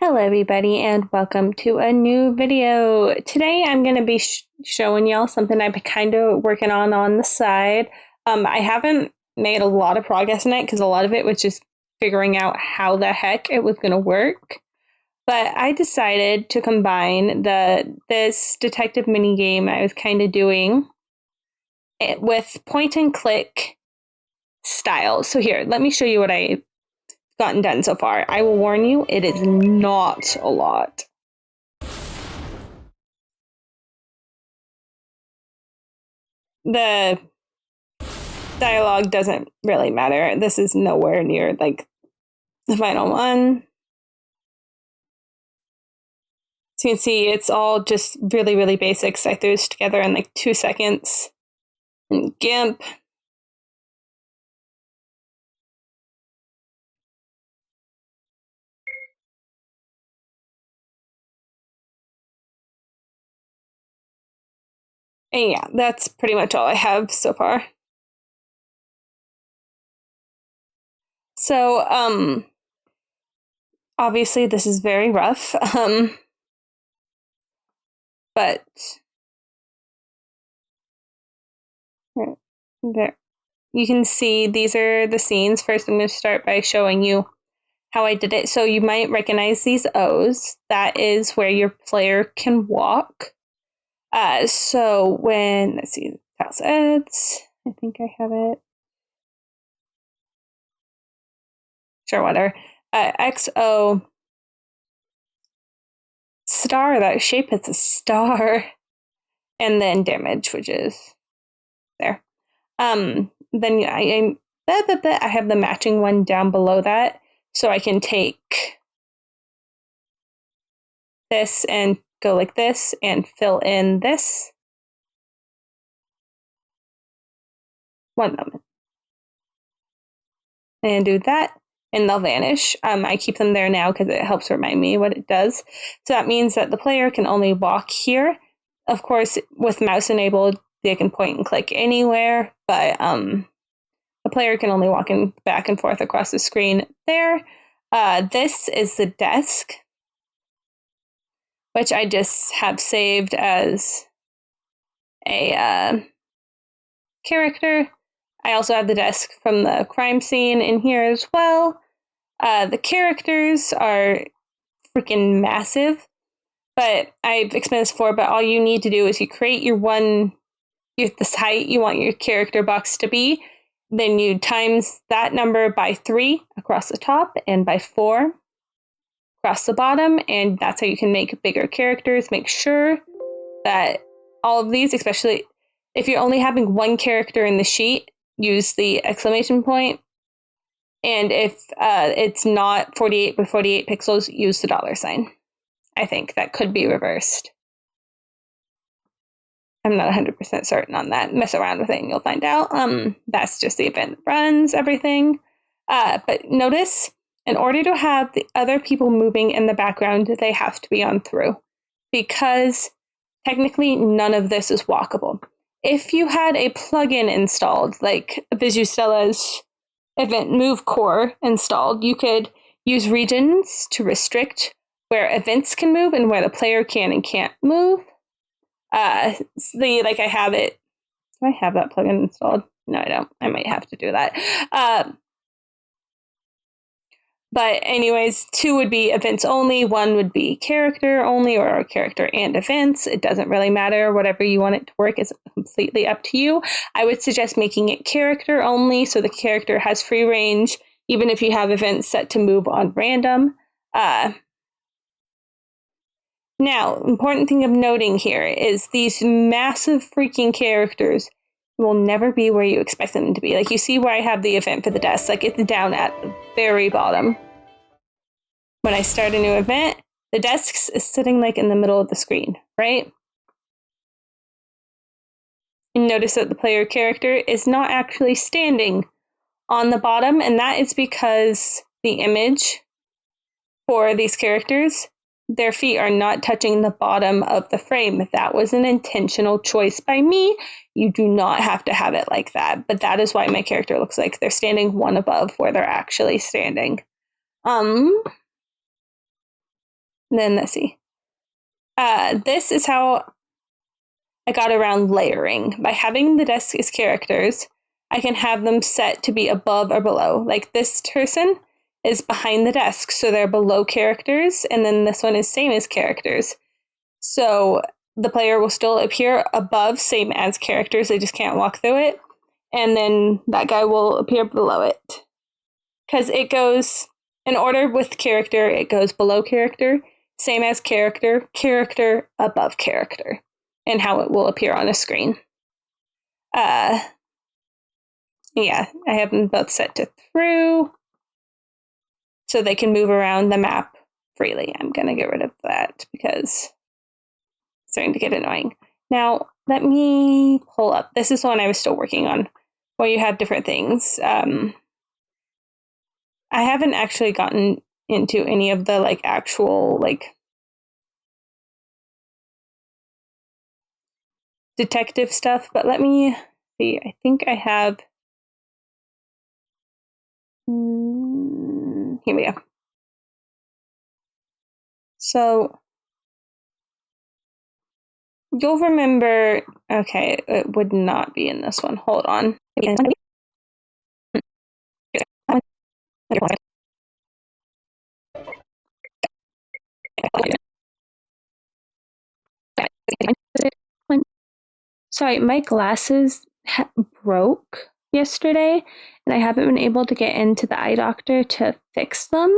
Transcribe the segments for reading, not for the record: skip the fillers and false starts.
Hello everybody and welcome to a new video. Today I'm going to be showing y'all something I've been kind of working on the side. I haven't made a lot of progress in it because a lot of it was just figuring out how the heck it was going to work. But I decided to combine this detective mini game I was kind of doing with point and click style. So here, let me show you what I've gotten done so far. I will warn you, it is not a lot. The dialogue doesn't really matter. This is nowhere near like the final one. So you can see it's all just really, really basics. I threw this together in like 2 seconds in GIMP. And yeah, that's pretty much all I have so far. So, obviously this is very rough. But there, you can see these are the scenes. First, I'm going to start by showing you how I did it. So you might recognize these O's. That is where your player can walk. So when, let's see, house ads, I think I have it. Sure, whatever. XO star, that shape is a star. And then damage, which is there. Then I have the matching one down below that. So I can take this and go like this and fill in this. One moment. And do that, and they'll vanish. I keep them there now because it helps remind me what it does. So that means that the player can only walk here. Of course, with mouse enabled, they can point and click anywhere, but the player can only walk back and forth across the screen there. This is the desk, which I just have saved as a character. I also have the desk from the crime scene in here as well. The characters are freaking massive, but I've explained this before, but all you need to do is you create this height you want your character box to be, then you times that number by 3 across the top and by 4 across the bottom, and that's how you can make bigger characters. Make sure that all of these, especially if you're only having one character in the sheet, use the exclamation point. And if it's not 48 by 48 pixels, use the $sign. I think that could be reversed. I'm not 100% certain on that. Mess around with it and you'll find out. That's just the event that runs everything. But notice, in order to have the other people moving in the background, they have to be on through. Because technically none of this is walkable. If you had a plugin installed, like Visustella's Event Move Core installed, you could use regions to restrict where events can move and where the player can and can't move. I have it. Do I have that plugin installed? No, I don't. I might have to do that. But anyways, 2 would be events only, 1 would be character only or character and events. It doesn't really matter. Whatever you want it to work is completely up to you. I would suggest making it character only so the character has free range, even if you have events set to move on random. Now, important thing of noting here is these massive freaking characters will never be where you expect them to be. Like, you see where I have the event for the desk, like it's down at the very bottom. When I start a new event, the desk is sitting like in the middle of the screen, right? And notice that the player character is not actually standing on the bottom, and that is because the image for these characters their feet are not touching the bottom of the frame. That was an intentional choice by me. You do not have to have it like that, but that is why my character looks like they're standing one above where they're actually standing. Then let's see. This is how I got around layering. By having the desk as characters, I can have them set to be above or below. Like this person is behind the desk, so they're below characters, and then this one is same as characters. So the player will still appear above, same as characters, they just can't walk through it. And then that guy will appear below it. Because it goes in order with character, it goes below character, same as character, character, above character, and how it will appear on a screen. Yeah, I have them both set to through so they can move around the map freely. I'm going to get rid of that because it's starting to get annoying. Now, let me pull up. This is the one I was still working on, where you have different things. I haven't actually gotten into any of the like actual like detective stuff, but let me see. I think I have. Here we go. So you'll remember. Okay, it would not be in this one. Hold on. Sorry, my glasses broke yesterday, and I haven't been able to get into the eye doctor to fix them.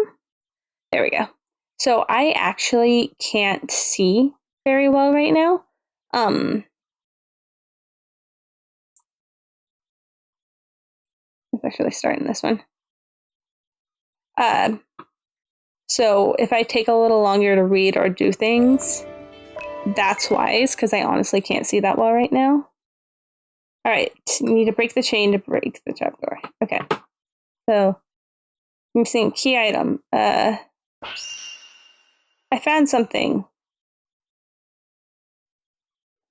There we go. So I actually can't see very well right now. If I should start in this one. So if I take a little longer to read or do things, that's wise, because I honestly can't see that well right now. All right, you need to break the chain to break the trapdoor. Okay, so I'm seeing key item. I found something.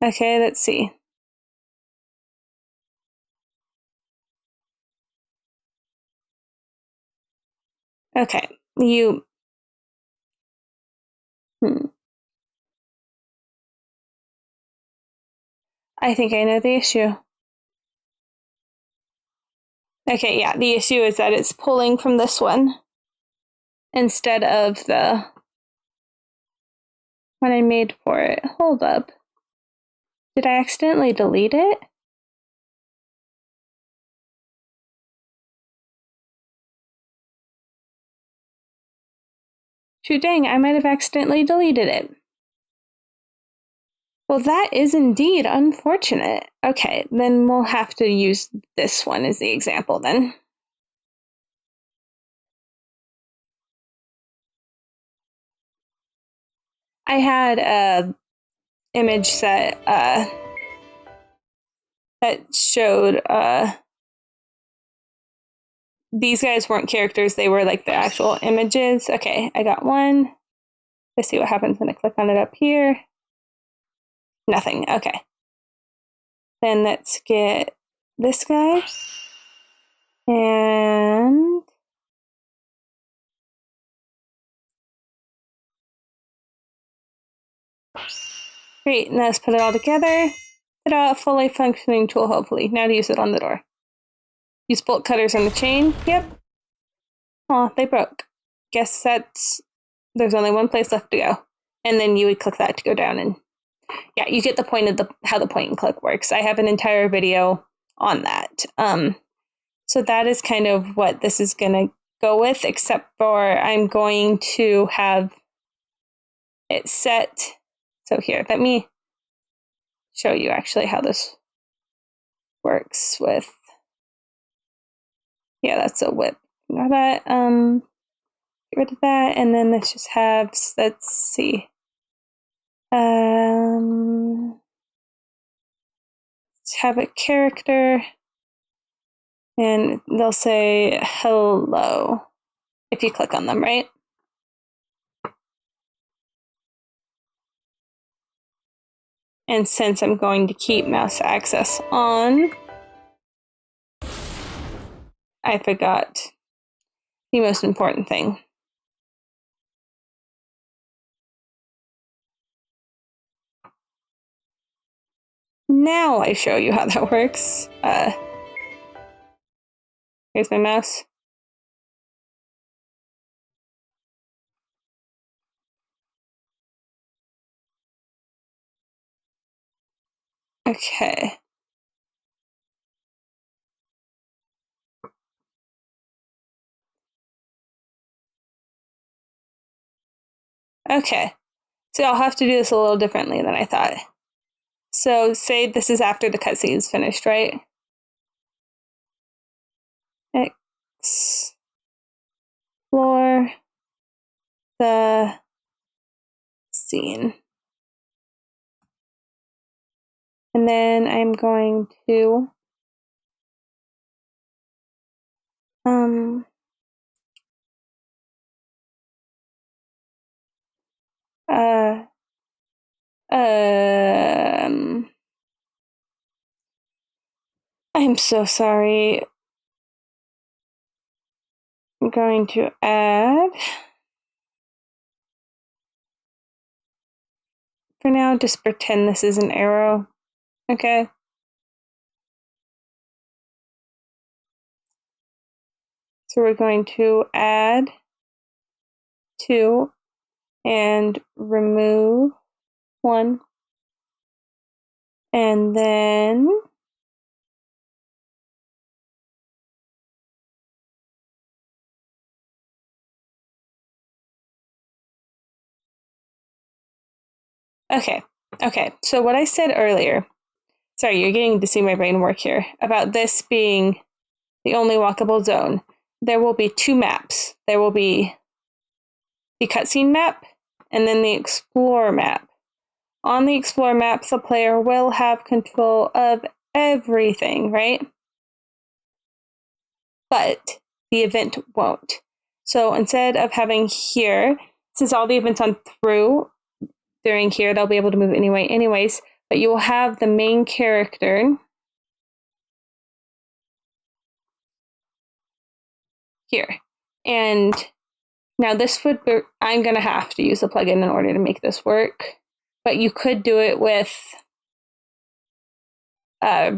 Okay, let's see. Okay, you. I think I know the issue. Okay, yeah, the issue is that it's pulling from this one instead of the one I made for it. Hold up. Did I accidentally delete it? Shoot dang, I might have accidentally deleted it. Well, that is indeed unfortunate. Okay, then we'll have to use this one as the example then. I had a image set that showed these guys weren't characters, they were like the actual images. Okay, I got one. Let's see what happens when I click on it up here. Nothing. Okay. Then let's get this guy. And great. Now let's put it all together. Ta-da, fully functioning tool, hopefully. Now to use it on the door. Use bolt cutters on the chain. Yep. Oh, they broke. Guess there's only one place left to go. And then you would click that to go down, and yeah, you get the point of how the point and click works. I have an entire video on that. So that is kind of what this is going to go with, except for I'm going to have it set. So here, let me show you actually how this works with. Yeah, that's a whip. Ignore that. Get rid of that, and then let's just have. Let's see. Let's have a character, and they'll say hello if you click on them, right? And since I'm going to keep mouse access on, I forgot the most important thing. Now I show you how that works. Here's my mouse. Okay. Okay. So I'll have to do this a little differently than I thought. So say this is after the cutscene is finished, right? Explore the scene. And then I'm going to um um I'm so sorry. I'm going to add, for now, just pretend this is an arrow. Okay. So we're going to add 2 and remove 1. And then Okay. So what I said earlier, sorry, you're getting to see my brain work here, about this being the only walkable zone. There will be 2 maps. There will be the cutscene map and then the explore map. On the explore map, the player will have control of everything, right? But the event won't. So instead of having here, since all the events on through during here, they'll be able to move anyway, anyways, but you will have the main character here. And now this would be, I'm going to have to use a plugin in order to make this work, but you could do it with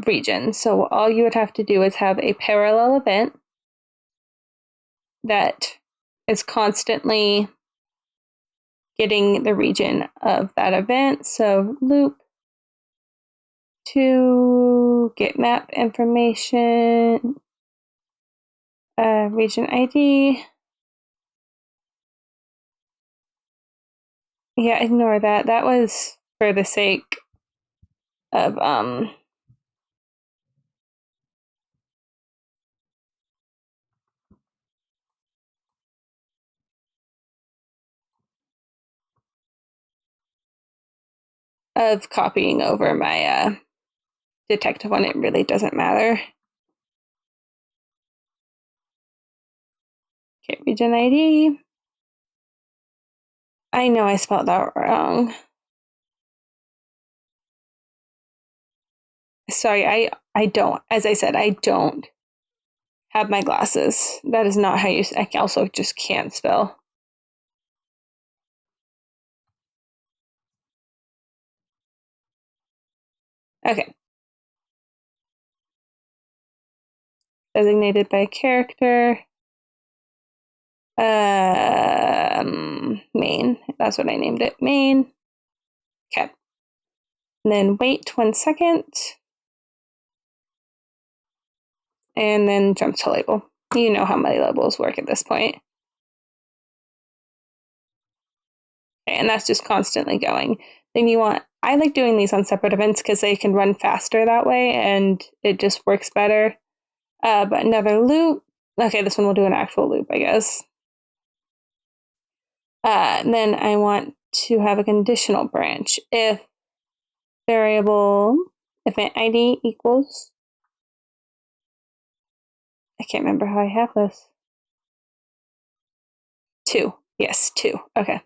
region. So all you would have to do is have a parallel event that is constantly getting the region of that event. So loop to get map information, region ID. Yeah, ignore that. That was for the sake of copying over my detective one. It really doesn't matter. Okay, region ID. I know I spelled that wrong. Sorry, I don't. As I said, I don't have my glasses. That is not how you. I also just can't spell. Okay. Designated by character. Main. That's what I named it. Main. Okay. And then wait 1 second. And then jump to label. You know how my labels work at this point. Okay, and that's just constantly going. Then you want, I like doing these on separate events because they can run faster that way and it just works better. But another loop. Okay, this one will do an actual loop, I guess. Then I want to have a conditional branch. If variable event ID equals, I can't remember how I have this. 2. Yes, 2. Okay.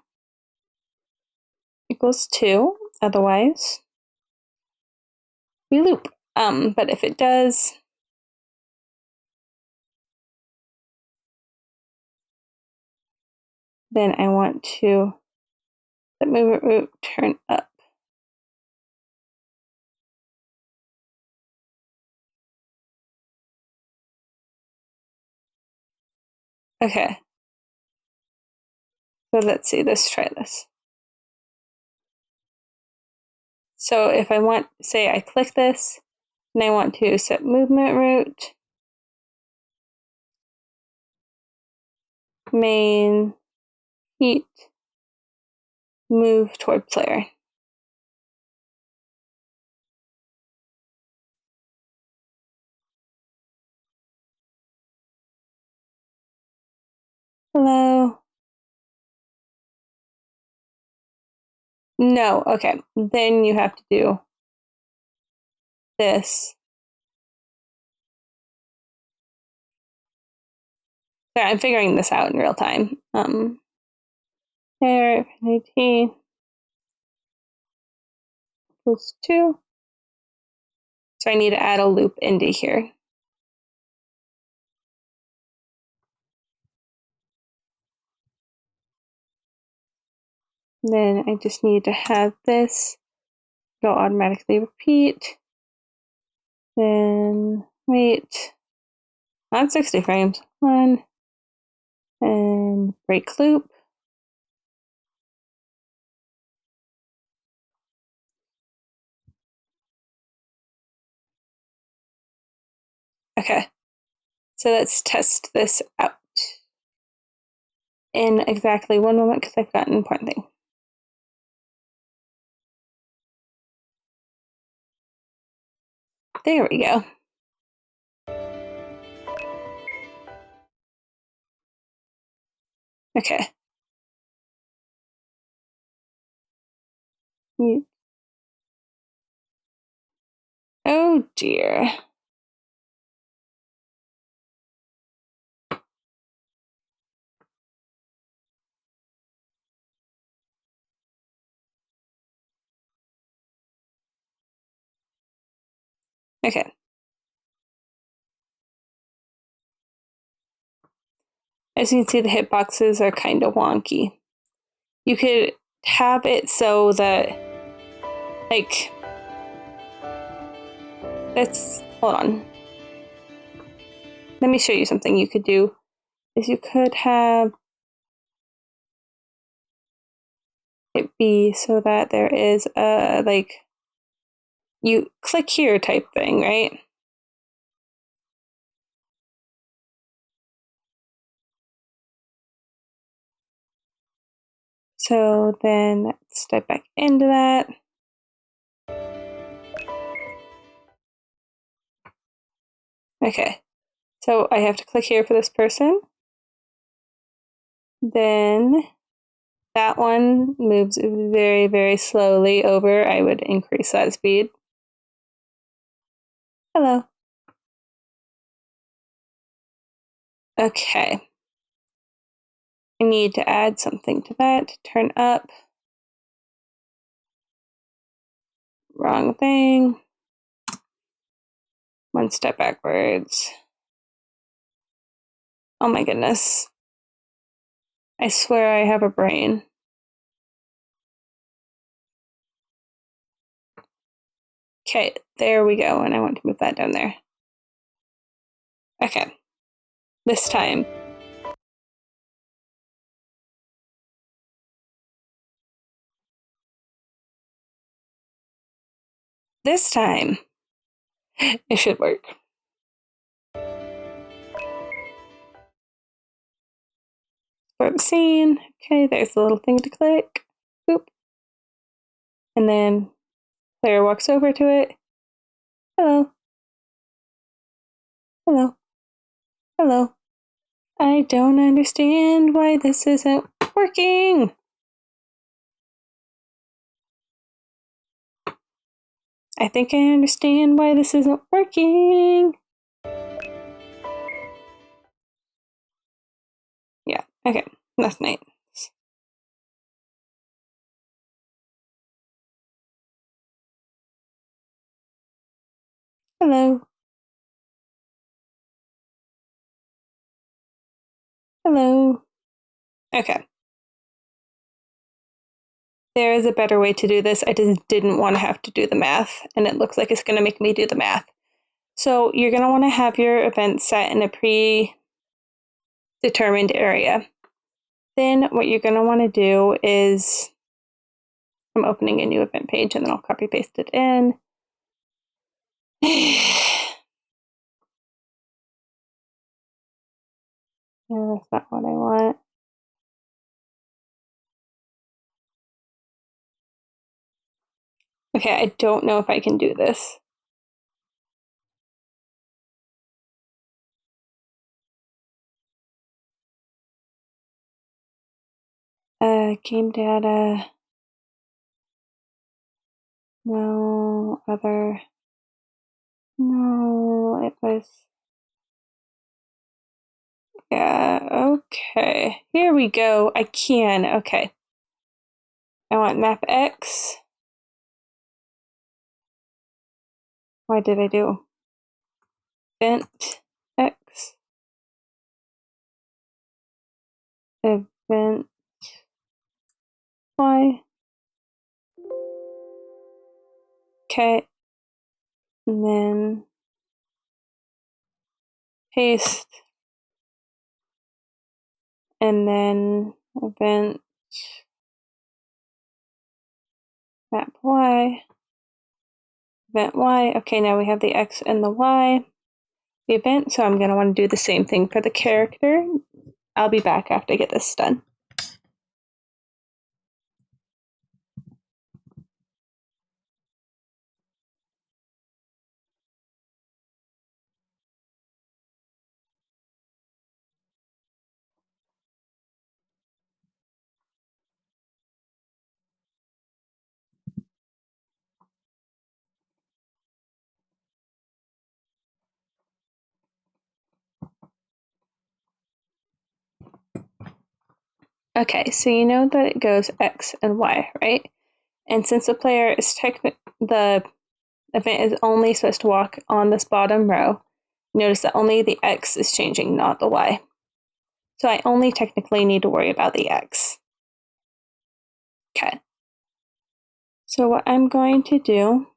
Equals 2. Otherwise, we loop. But if it does, then I want to let movement root turn up. Okay. So let's see, let's try this. So if I want, say I click this, and I want to set movement root, main, heat, move toward player. Hello. No, okay. Then you have to do this. Sorry, I'm figuring this out in real time. There, infinity equals 2. So I need to add a loop into here. Then I just need to have this go automatically repeat. Then wait, not 60 frames. 1 and break loop. Okay, so let's test this out in exactly 1 moment because I've got an important thing. There we go. Okay. Oh dear. Okay. As you can see, the hitboxes are kind of wonky. You could have it so that, like, let's hold on. Let me show you something you could do. Is you could have it be so that there is a, like, you click here type thing, right? So then let's step back into that. Okay, so I have to click here for this person. Then that one moves very, very slowly over. I would increase that speed. Hello. Okay. I need to add something to that. Turn up. Wrong thing. 1 step backwards. Oh my goodness. I swear I have a brain. Okay, there we go. And I want to move that down there. Okay. This time. This time. It should work. For the scene. Okay, there's the little thing to click. Boop. And then player walks over to it. Hello. Hello. Hello. I don't understand why this isn't working. I think I understand why this isn't working. Yeah, okay, that's nice. Hello. Hello. Okay. There is a better way to do this. I just didn't want to have to do the math, and it looks like it's going to make me do the math. So you're going to want to have your event set in a predetermined area. Then what you're going to want to do is, I'm opening a new event page and then I'll copy paste it in. No, that's not what I want. Okay, I don't know if I can do this. Game data. No, other. No, it was. Yeah, okay. Here we go. I can. Okay. I want map X. Why did I do event X? Event Y. Okay. And then paste. And then event map Y. Event Y. Okay, now we have the X and the Y. The event, so I'm going to want to do the same thing for the character. I'll be back after I get this done. Okay, so you know that it goes X and Y, right? And since the player is the event is only supposed to walk on this bottom row, notice that only the X is changing, not the Y. So I only technically need to worry about the X. Okay. So what I'm going to do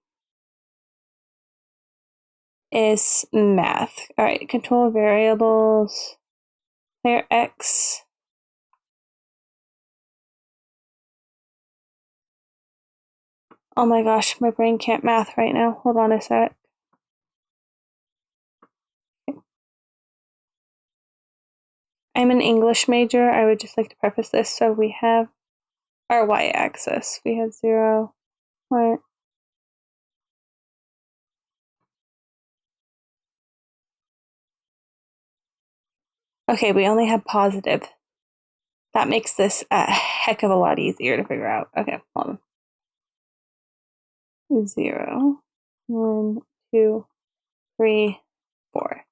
is math. All right, control variables, player X. Oh my gosh, my brain can't math right now. Hold on a sec. I'm an English major. I would just like to preface this. So we have our y-axis. We have 0, 1. Okay, we only have positive. That makes this a heck of a lot easier to figure out. Okay, hold on. 0, 1, 2, 3, 4,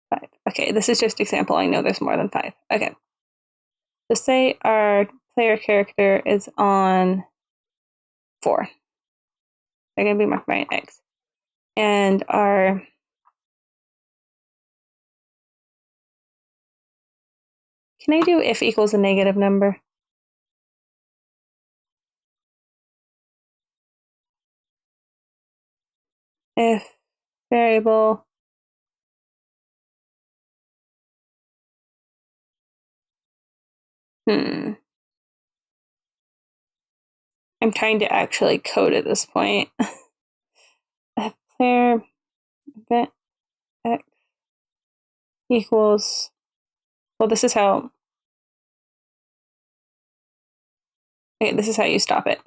5. Okay, this is just example. I know there's more than 5. Okay. So say our player character is on 4. They're going to be marked by an X. And our can I do if equals a negative number? If variable I'm trying to actually code at this point. If player event X equals, well, this is how, okay, this is how you stop it.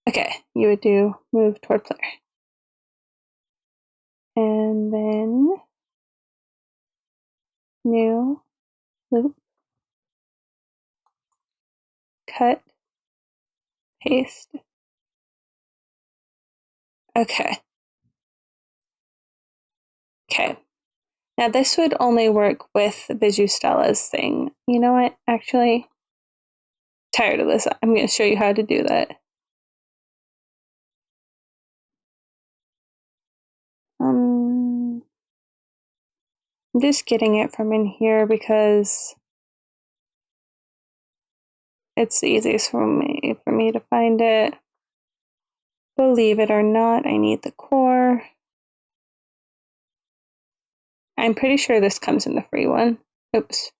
Okay, you would do move toward player. And then new loop, cut, paste. Okay. Okay. Now this would only work with Biju thing. You know what? Actually, tired of this. I'm going to show you how to do that. I'm just getting it from in here because it's the easiest for me to find it. Believe it or not, I need the core. I'm pretty sure this comes in the free one. Oops.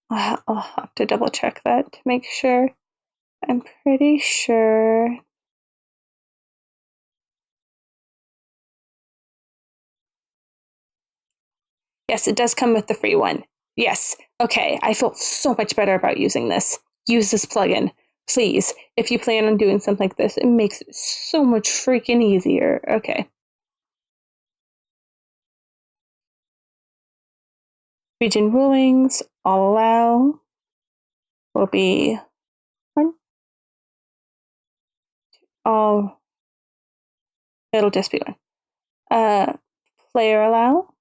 I'll have to double check that to make sure. I'm pretty sure. Yes, it does come with the free one. Yes. Okay, I feel so much better about using this. Use this plugin. Please, if you plan on doing something like this, it makes it so much freaking easier. Okay. Region rulings, all allow, will be one. All, it'll just be one. Player allow,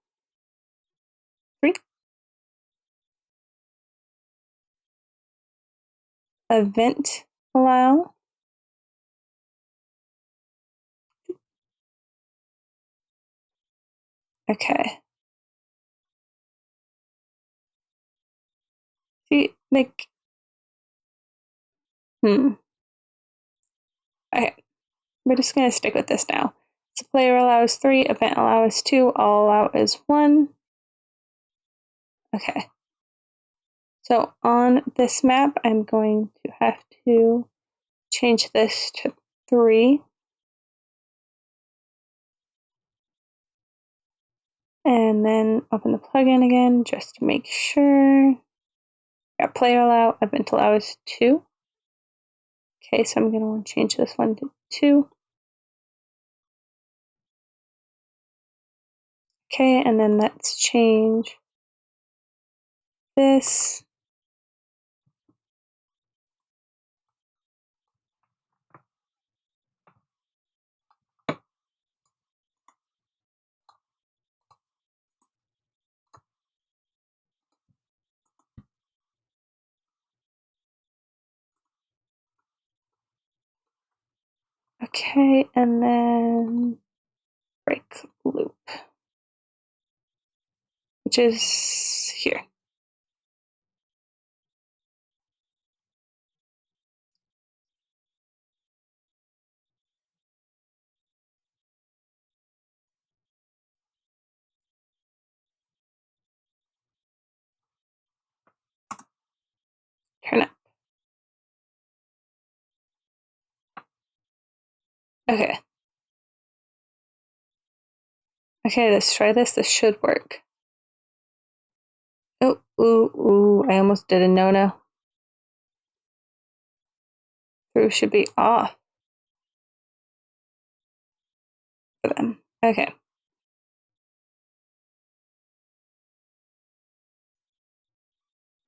3. Event allow, okay. See, like, okay, we're just gonna stick with this now. So player allow is 3, event allow is 2, all allow is 1. Okay. So on this map, I'm going to have to change this to 3. And then open the plugin again just to make sure. Got player allow, event allow is 2. Okay, so I'm going to change this one to 2. Okay, and then let's change this. Okay, and then break loop, which is here. Turn up. Okay. Okay, let's try this. This should work. Oh, ooh, I almost did a no-no. Through should be off for them. Okay.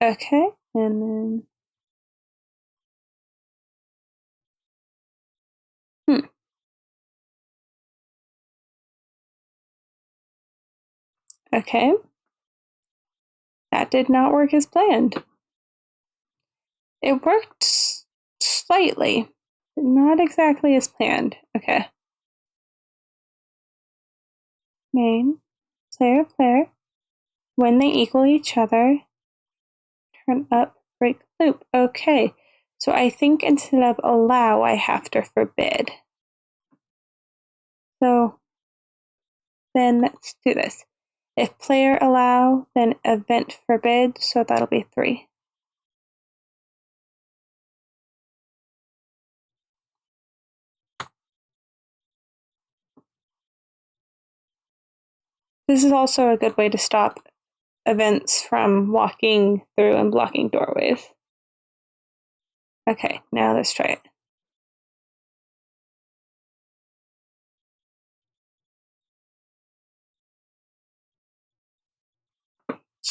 Okay, and then, okay. That did not work as planned. It worked slightly, but not exactly as planned. Okay. Main, player. When they equal each other, turn up, break loop. Okay. So I think instead of allow, I have to forbid. So then let's do this. If player allow, then event forbid, so that'll be 3. This is also a good way to stop events from walking through and blocking doorways. Okay, now let's try it.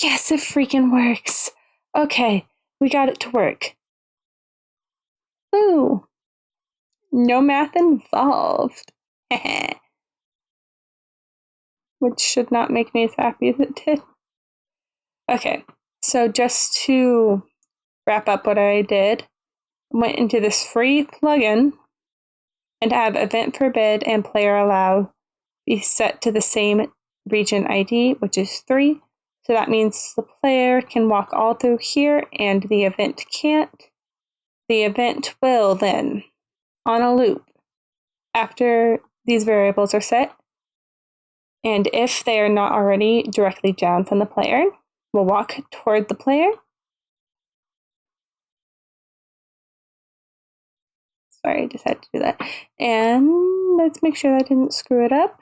Yes, it freaking works. Okay, we got it to work. Ooh, no math involved. Which should not make me as happy as it did. Okay, so just to wrap up what I did, I went into this free plugin and have event forbid and player allow be set to the same region ID, which is 3. So that means the player can walk all through here and the event can't. The event will then, on a loop, after these variables are set, and if they are not already directly down from the player, we'll walk toward the player. Sorry, I just had to do that. And let's make sure I didn't screw it up.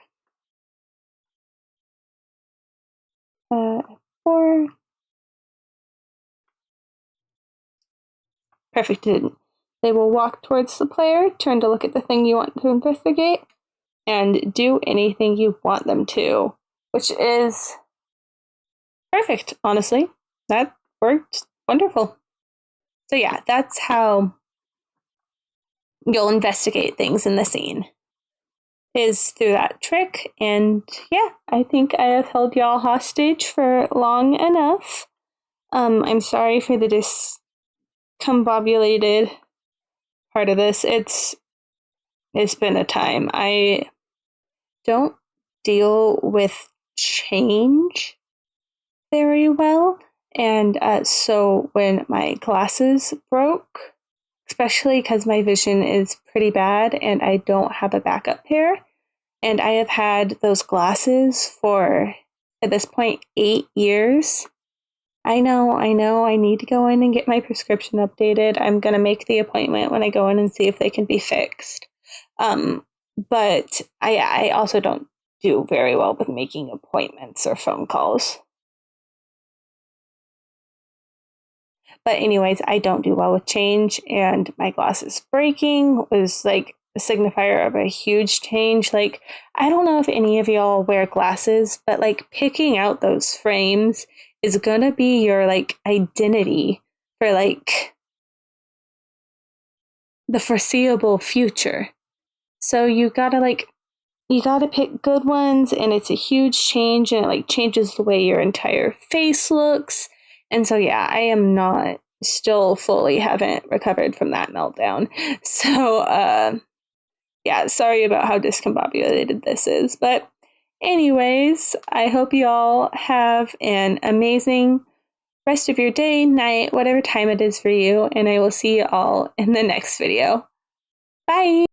4. Perfect, didn't. They will walk towards the player, turn to look at the thing you want to investigate, and do anything you want them to, which is perfect, honestly. That worked wonderful. So yeah, that's how you'll investigate things in the scene, is through that trick. And yeah, I think I have held y'all hostage for long enough. I'm sorry for the discombobulated part of this. It's been a time. I don't deal with change very well. And so when my glasses broke, especially because my vision is pretty bad and I don't have a backup pair, and I have had those glasses for, at this point, 8 years. I know, I need to go in and get my prescription updated. I'm going to make the appointment when I go in and see if they can be fixed. But I also don't do very well with making appointments or phone calls. But anyways, I don't do well with change, and my glasses breaking was like a signifier of a huge change. Like, I don't know if any of y'all wear glasses, but like picking out those frames is gonna be your like identity for like the foreseeable future. So you gotta pick good ones, and it's a huge change, and it like changes the way your entire face looks. And so yeah, I am not still fully haven't recovered from that meltdown. So yeah, sorry about how discombobulated this is. But anyways, I hope you all have an amazing rest of your day, night, whatever time it is for you, and I will see you all in the next video. Bye!